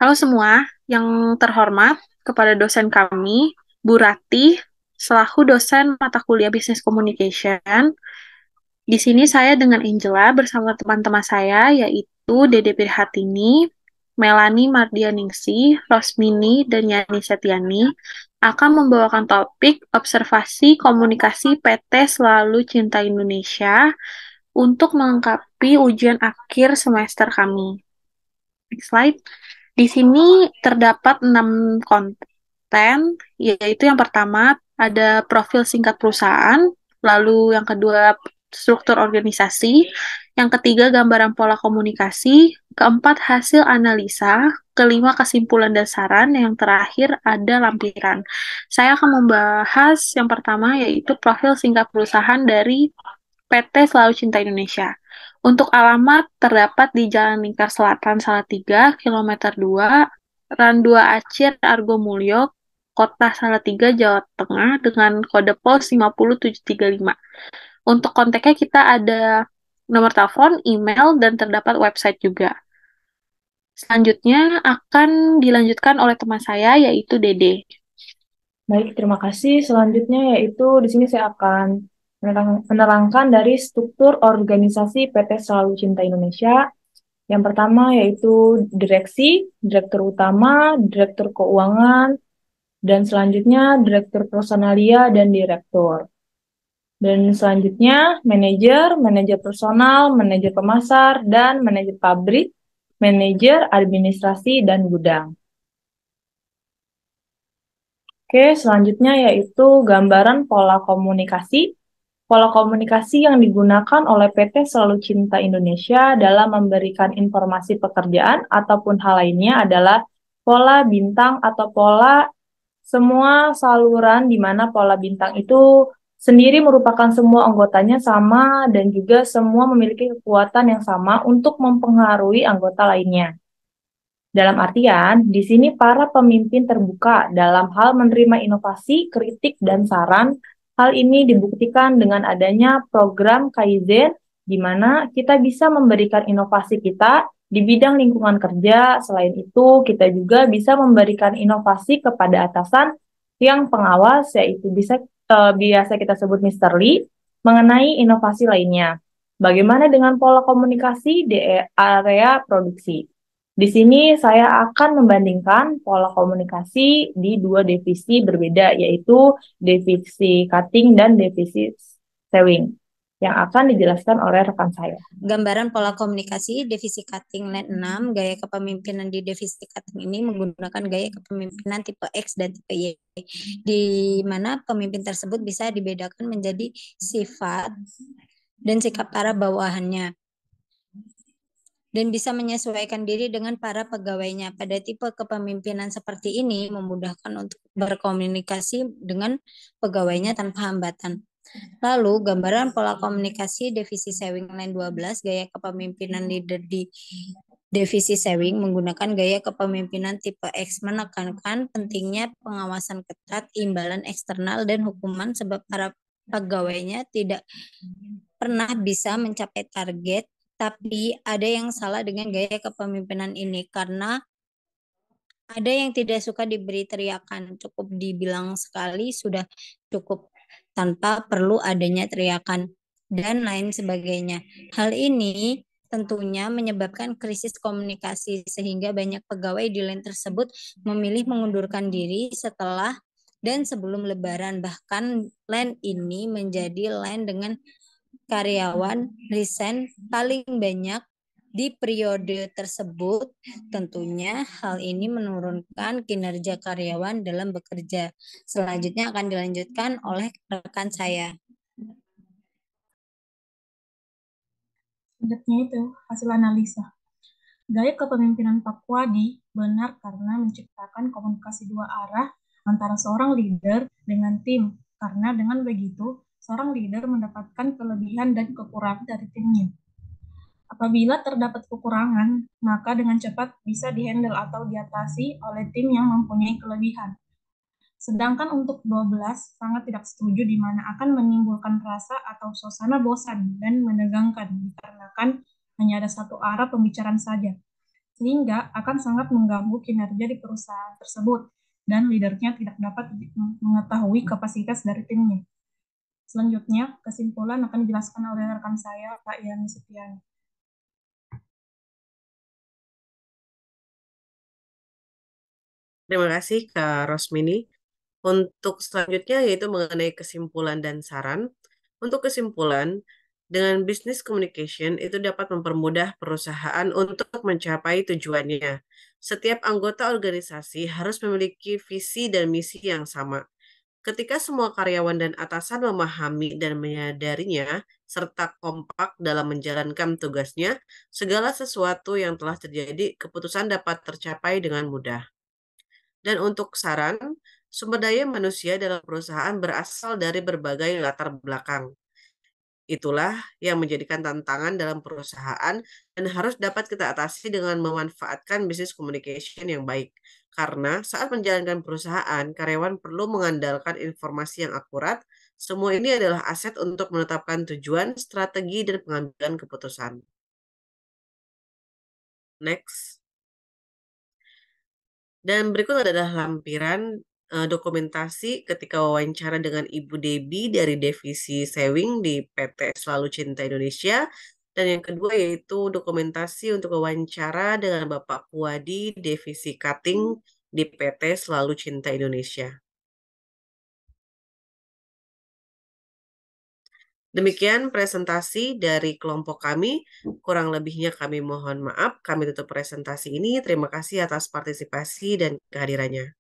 Halo semua, yang terhormat kepada dosen kami, Bu Ratih, selaku dosen mata kuliah Business Communication. Di sini saya dengan Angela bersama teman-teman saya, yaitu Dede Pirhatini, Melani Mardianingsih, Rosmini, dan Yani Setiani, akan membawakan topik observasi komunikasi PT Selalu Cinta Indonesia untuk melengkapi ujian akhir semester kami. Next slide. Di sini terdapat 6 konten, yaitu yang pertama ada profil singkat perusahaan, lalu yang kedua struktur organisasi, yang ketiga gambaran pola komunikasi, keempat hasil analisa, kelima kesimpulan dan saran, yang terakhir ada lampiran. Saya akan membahas yang pertama yaitu profil singkat perusahaan dari PT Selalu Cinta Indonesia. Untuk alamat terdapat di Jalan Lingkar Selatan Salatiga, kilometer 2, Ran 2 Acir, Argomulyo, Kota Salatiga, Jawa Tengah, dengan kode pos 50735. Untuk kontaknya kita ada nomor telepon, email, dan terdapat website juga. Selanjutnya akan dilanjutkan oleh teman saya, yaitu Dede. Baik, terima kasih. Selanjutnya yaitu di sini saya akan menerangkan dari struktur organisasi PT Selalu Cinta Indonesia. Yang pertama yaitu direksi, direktur utama, direktur keuangan, dan selanjutnya direktur personalia dan direktur. Dan selanjutnya manajer, manajer personal, manajer pemasar, dan manajer pabrik, manajer administrasi dan gudang. Oke, selanjutnya yaitu gambaran pola komunikasi. Pola komunikasi yang digunakan oleh PT Selalu Cinta Indonesia dalam memberikan informasi pekerjaan ataupun hal lainnya adalah pola bintang atau pola semua saluran di mana pola bintang itu sendiri merupakan semua anggotanya sama dan juga semua memiliki kekuatan yang sama untuk mempengaruhi anggota lainnya. Dalam artian, di sini para pemimpin terbuka dalam hal menerima inovasi, kritik, dan saran. Hal ini dibuktikan dengan adanya program Kaizen, di mana kita bisa memberikan inovasi kita di bidang lingkungan kerja. Selain itu, kita juga bisa memberikan inovasi kepada atasan yang pengawas, yaitu biasa kita sebut Mr. Lee, mengenai inovasi lainnya. Bagaimana dengan pola komunikasi di area produksi? Di sini saya akan membandingkan pola komunikasi di dua divisi berbeda, yaitu divisi cutting dan divisi sewing, yang akan dijelaskan oleh rekan saya. Gambaran pola komunikasi divisi cutting line 6, gaya kepemimpinan di divisi cutting ini menggunakan gaya kepemimpinan tipe X dan tipe Y, di mana pemimpin tersebut bisa dibedakan menjadi sifat dan sikap para bawahannya dan bisa menyesuaikan diri dengan para pegawainya. Pada tipe kepemimpinan seperti ini memudahkan untuk berkomunikasi dengan pegawainya tanpa hambatan. Lalu, gambaran pola komunikasi divisi sewing line 12, gaya kepemimpinan leader di divisi sewing menggunakan gaya kepemimpinan tipe X, menekankan pentingnya pengawasan ketat, imbalan eksternal, dan hukuman sebab para pegawainya tidak pernah bisa mencapai target. Tapi ada yang salah dengan gaya kepemimpinan ini karena ada yang tidak suka diberi teriakan, cukup dibilang sekali sudah cukup tanpa perlu adanya teriakan dan lain sebagainya. Hal ini tentunya menyebabkan krisis komunikasi sehingga banyak pegawai di line tersebut memilih mengundurkan diri setelah dan sebelum Lebaran. Bahkan line ini menjadi line dengan karyawan resign paling banyak di periode tersebut. Tentunya hal ini menurunkan kinerja karyawan dalam bekerja. Selanjutnya akan dilanjutkan oleh rekan saya. Selanjutnya itu hasil analisa. Gaya kepemimpinan Pak Wadi benar karena menciptakan komunikasi dua arah antara seorang leader dengan tim, karena dengan begitu seorang leader mendapatkan kelebihan dan kekurangan dari timnya. Apabila terdapat kekurangan, maka dengan cepat bisa dihandle atau diatasi oleh tim yang mempunyai kelebihan. Sedangkan untuk 12 sangat tidak setuju di mana akan menimbulkan rasa atau suasana bosan dan menegangkan dikarenakan hanya ada satu arah pembicaraan saja. sehingga akan sangat mengganggu kinerja di perusahaan tersebut dan leadernya tidak dapat mengetahui kapasitas dari timnya. Selanjutnya, kesimpulan akan dijelaskan oleh rekan saya, Kak Yani Setiani. Terima kasih Kak Rosmini. Untuk selanjutnya yaitu mengenai kesimpulan dan saran. Untuk kesimpulan, dengan business communication itu dapat mempermudah perusahaan untuk mencapai tujuannya. Setiap anggota organisasi harus memiliki visi dan misi yang sama. Ketika semua karyawan dan atasan memahami dan menyadarinya, serta kompak dalam menjalankan tugasnya, segala sesuatu yang telah terjadi, keputusan dapat tercapai dengan mudah. Dan untuk saran, sumber daya manusia dalam perusahaan berasal dari berbagai latar belakang. Itulah yang menjadikan tantangan dalam perusahaan dan harus dapat kita atasi dengan memanfaatkan business communication yang baik. Karena saat menjalankan perusahaan, karyawan perlu mengandalkan informasi yang akurat. Semua ini adalah aset untuk menetapkan tujuan, strategi, dan pengambilan keputusan. Next. Dan berikut adalah lampiran dokumentasi ketika wawancara dengan Ibu Debbie dari Divisi Sewing di PT Selalu Cinta Indonesia. Dan yang kedua yaitu dokumentasi untuk wawancara dengan Bapak Puadi Divisi Cutting di PT Selalu Cinta Indonesia. Demikian presentasi dari kelompok kami. Kurang lebihnya kami mohon maaf. Kami tutup presentasi ini. Terima kasih atas partisipasi dan kehadirannya.